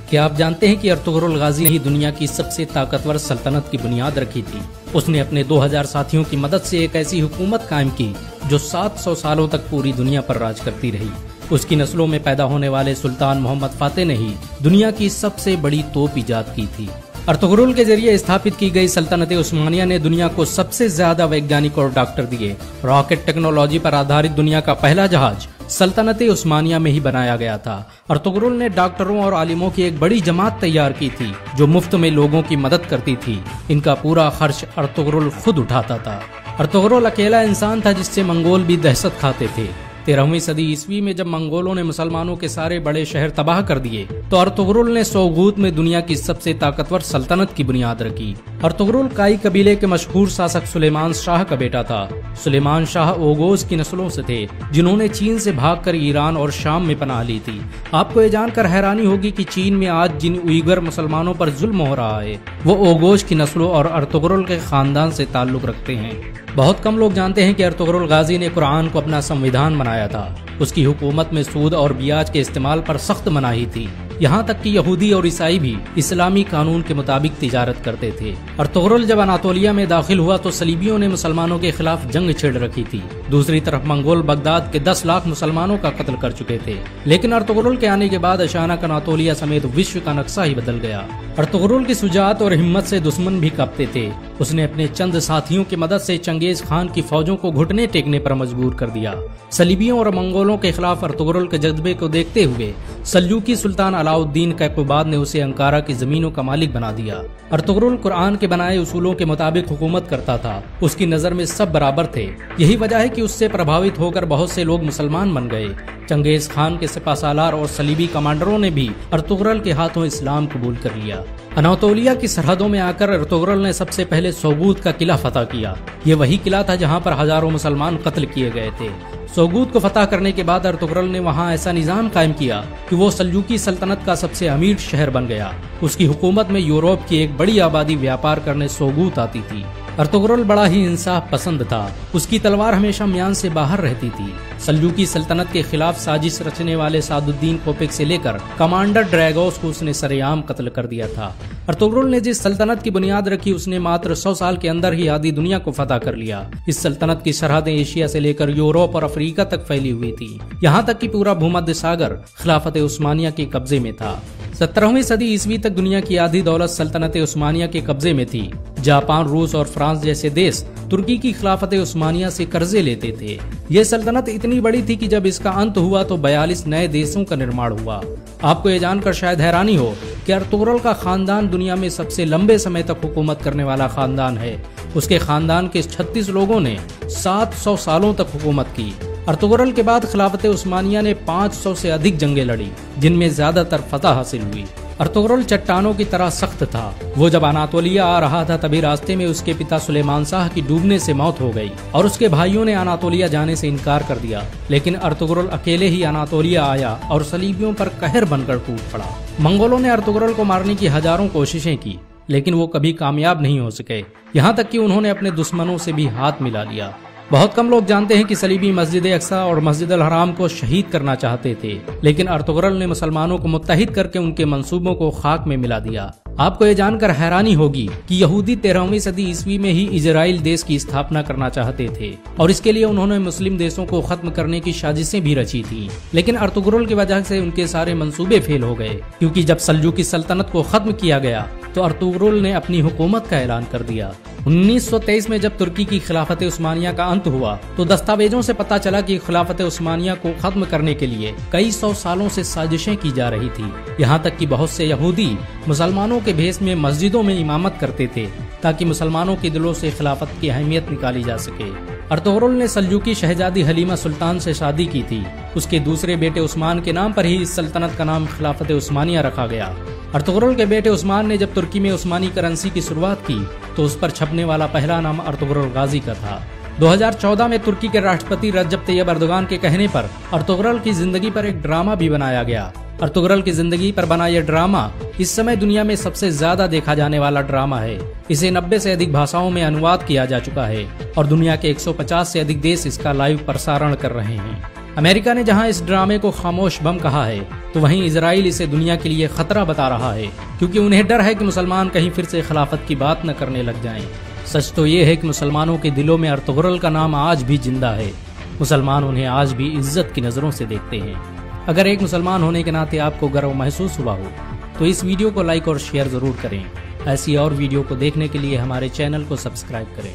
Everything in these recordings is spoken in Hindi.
क्या आप जानते हैं कि अर्तुगरुल गाजी ने ही दुनिया की सबसे ताकतवर सल्तनत की बुनियाद रखी थी। उसने अपने 2000 साथियों की मदद से एक ऐसी हुकूमत कायम की जो 700 सालों तक पूरी दुनिया पर राज करती रही। उसकी नस्लों में पैदा होने वाले सुल्तान मोहम्मद फातेह ने ही दुनिया की सबसे बड़ी तोप ईजाद की थी। अर्तुगरुल के जरिए स्थापित की गई सल्तनत उस्मानिया ने दुनिया को सबसे ज्यादा वैज्ञानिक और डॉक्टर दिए। रॉकेट टेक्नोलॉजी पर आधारित दुनिया का पहला जहाज सल्तनत उस्मानिया में ही बनाया गया था। अर्तुगरुल ने डॉक्टरों और आलिमों की एक बड़ी जमात तैयार की थी जो मुफ्त में लोगों की मदद करती थी। इनका पूरा खर्च अर्तुगरुल खुद उठाता था। अर्तुगरुल अकेला इंसान था जिससे मंगोल भी दहशत खाते थे। 13वीं सदी ईस्वी में जब मंगोलों ने मुसलमानों के सारे बड़े शहर तबाह कर दिए तो अर्तुगरुल ने सोगूत में दुनिया की सबसे ताकतवर सल्तनत की बुनियाद रखी। अर्तुगरुल काई कबीले के मशहूर शासक सुलेमान शाह का बेटा था। सुलेमान शाह ओगोज की नस्लों से थे जिन्होंने चीन से भागकर ईरान और शाम में पनाह ली थी। आपको ये जानकर हैरानी होगी कि चीन में आज जिन उइगर मुसलमानों पर जुल्म हो रहा है वो ओगोज की नस्लों और अर्तुगरुल के खानदान से ताल्लुक रखते हैं। बहुत कम लोग जानते हैं कि अर्तुगरुल गाजी ने कुरान को अपना संविधान बनाया था। उसकी हुकूमत में सूद और ब्याज के इस्तेमाल पर सख्त मनाही थी। यहाँ तक कि यहूदी और ईसाई भी इस्लामी कानून के मुताबिक तिजारत करते थे। अर्तुगरुल जब अनातोलिया में दाखिल हुआ तो सलीबियों ने मुसलमानों के खिलाफ जंग छेड़ रखी थी। दूसरी तरफ मंगोल बगदाद के 10 लाख मुसलमानों का कत्ल कर चुके थे। लेकिन अर्तुगरुल के आने के बाद अचानक अनातोलिया समेत विश्व का नक्शा ही बदल गया। अर्तुगरुल की शुजाअत और हिम्मत से दुश्मन भी कांपते थे। उसने अपने चंद साथियों की मदद से चंगेज खान की फौजों को घुटने टेकने पर मजबूर कर दिया। सलीबियों और मंगोलों के खिलाफ अर्तुगरुल के जज्बे को देखते हुए सल्जूकी सुल्तान अलाउद्दीन कैकुबाद ने उसे अंकारा की जमीनों का मालिक बना दिया। अर्तुगरुल कुरान के बनाए उसूलों के मुताबिक हुकूमत करता था। उसकी नजर में सब बराबर थे। यही वजह है कि उससे प्रभावित होकर बहुत से लोग मुसलमान बन गए। चंगेज खान के सिपाहसालार और सलीबी कमांडरों ने भी अर्तुगरुल के हाथों इस्लाम कबूल कर लिया। अनातोलिया की सरहदों में आकर अर्तुगरुल ने सबसे पहले सोगूत का किला फतह किया। ये वही किला था जहाँ पर हजारों मुसलमान कत्ल किए गए थे। सोगूत को फतह करने के बाद अर्तुगरुल ने वहाँ ऐसा निजाम कायम किया कि वो सल्जूकी सल्तनत का सबसे अमीर शहर बन गया। उसकी हुकूमत में यूरोप की एक बड़ी आबादी व्यापार करने सोगूत आती थी। अर्तुगरुल बड़ा ही इंसाफ पसंद था। उसकी तलवार हमेशा म्यान से बाहर रहती थी। सल्जूकी सल्तनत के खिलाफ साजिश रचने वाले सादुद्दीन कोपेक से लेकर कमांडर ड्रैगोस को उसने सरेआम कत्ल कर दिया था। अर्तुगरुल ने जिस सल्तनत की बुनियाद रखी उसने मात्र 100 साल के अंदर ही आधी दुनिया को फतह कर लिया। इस सल्तनत की सरहदें एशिया से लेकर यूरोप और अफ्रीका तक फैली हुई थी। यहाँ तक कि पूरा भूमध्य सागर खिलाफत उस्मानिया के कब्जे में था। 17वीं सदी ईस्वी तक दुनिया की आधी दौलत सल्तनत उस्मानिया के कब्जे में थी। जापान, रूस और फ्रांस जैसे देश तुर्की की खिलाफत उस्मानिया से कर्जे लेते थे। यह सल्तनत इतनी बड़ी थी कि जब इसका अंत हुआ तो 42 नए देशों का निर्माण हुआ। आपको ये जानकर शायद हैरानी हो कि अर्तुगरुल का खानदान दुनिया में सबसे लंबे समय तक हुकूमत करने वाला खानदान है। उसके खानदान के 36 लोगों ने 700 सालों तक हुकूमत की। अर्तुगरुल के बाद खिलाफत उस्मानिया ने 500 से अधिक जंगें लड़ी जिनमें ज्यादातर फतह हासिल हुई। अर्तुगरुल चट्टानों की तरह सख्त था। वो जब अनातोलिया आ रहा था तभी रास्ते में उसके पिता सुलेमान शाह की डूबने से मौत हो गई और उसके भाइयों ने अनातोलिया जाने से इनकार कर दिया। लेकिन अर्तुगरुल अकेले ही अनातोलिया आया और सलीबियों पर कहर बनकर टूट पड़ा। मंगोलों ने अर्तुगरुल को मारने की हजारों कोशिशें की लेकिन वो कभी कामयाब नहीं हो सके। यहाँ तक कि उन्होंने अपने दुश्मनों से भी हाथ मिला लिया। बहुत कम लोग जानते हैं कि सलीबी मस्जिद अक्सा और मस्जिद अल हराम को शहीद करना चाहते थे लेकिन अर्तुगरुल ने मुसलमानों को मुत्तहिद करके उनके मंसूबों को खाक में मिला दिया। आपको ये जानकर हैरानी होगी कि यहूदी 13वीं सदी ईस्वी में ही इजराइल देश की स्थापना करना चाहते थे और इसके लिए उन्होंने मुस्लिम देशों को खत्म करने की साजिशें भी रची थी। लेकिन अर्तुगरुल की वजह से उनके सारे मंसूबे फेल हो गए क्योंकि जब सल्जूकी सल्तनत को खत्म किया गया तो अर्तुगरुल ने अपनी हुकूमत का ऐलान कर दिया। 1923 में जब तुर्की की खिलाफत उस्मानिया का अंत हुआ तो दस्तावेजों से पता चला कि खिलाफत उस्मानिया को खत्म करने के लिए कई 100 सालों से साजिशें की जा रही थी। यहाँ तक कि बहुत से यहूदी मुसलमानों के भेष में मस्जिदों में इमामत करते थे ताकि मुसलमानों के दिलों से खिलाफत की अहमियत निकाली जा सके। अर्तुगरुल ने सल्जूकी शहजादी हलीमा सुल्तान से शादी की थी। उसके दूसरे बेटे उस्मान के नाम पर ही इस सल्तनत का नाम खिलाफत उस्मानिया रखा गया। अर्तुगरुल के बेटे उस्मान ने जब तुर्की में उस्मानी करेंसी की शुरुआत की तो उस पर छपने वाला पहला नाम अर्तुगरुल गाजी का था। 2014 में तुर्की के राष्ट्रपति रजब तैयब अर्दोगान के कहने पर अर्तुगरुल की जिंदगी पर एक ड्रामा भी बनाया गया। अर्तुगरुल की जिंदगी पर बना यह ड्रामा इस समय दुनिया में सबसे ज्यादा देखा जाने वाला ड्रामा है। इसे 90 से अधिक भाषाओं में अनुवाद किया जा चुका है और दुनिया के 150 से अधिक देश इसका लाइव प्रसारण कर रहे हैं। अमेरिका ने जहां इस ड्रामे को खामोश बम कहा है, तो वहीं इजराइल इसे दुनिया के लिए खतरा बता रहा है, क्योंकि उन्हें डर है कि मुसलमान कहीं फिर से खिलाफत की बात न करने लग जाएं। सच तो ये है कि मुसलमानों के दिलों में अर्तुगरुल का नाम आज भी जिंदा है। मुसलमान उन्हें आज भी इज्जत की नजरों से देखते हैं। अगर एक मुसलमान होने के नाते आपको गर्व महसूस हुआ हो तो इस वीडियो को लाइक और शेयर जरूर करें। ऐसी और वीडियो को देखने के लिए हमारे चैनल को सब्सक्राइब करें,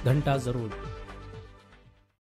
घंटा जरूर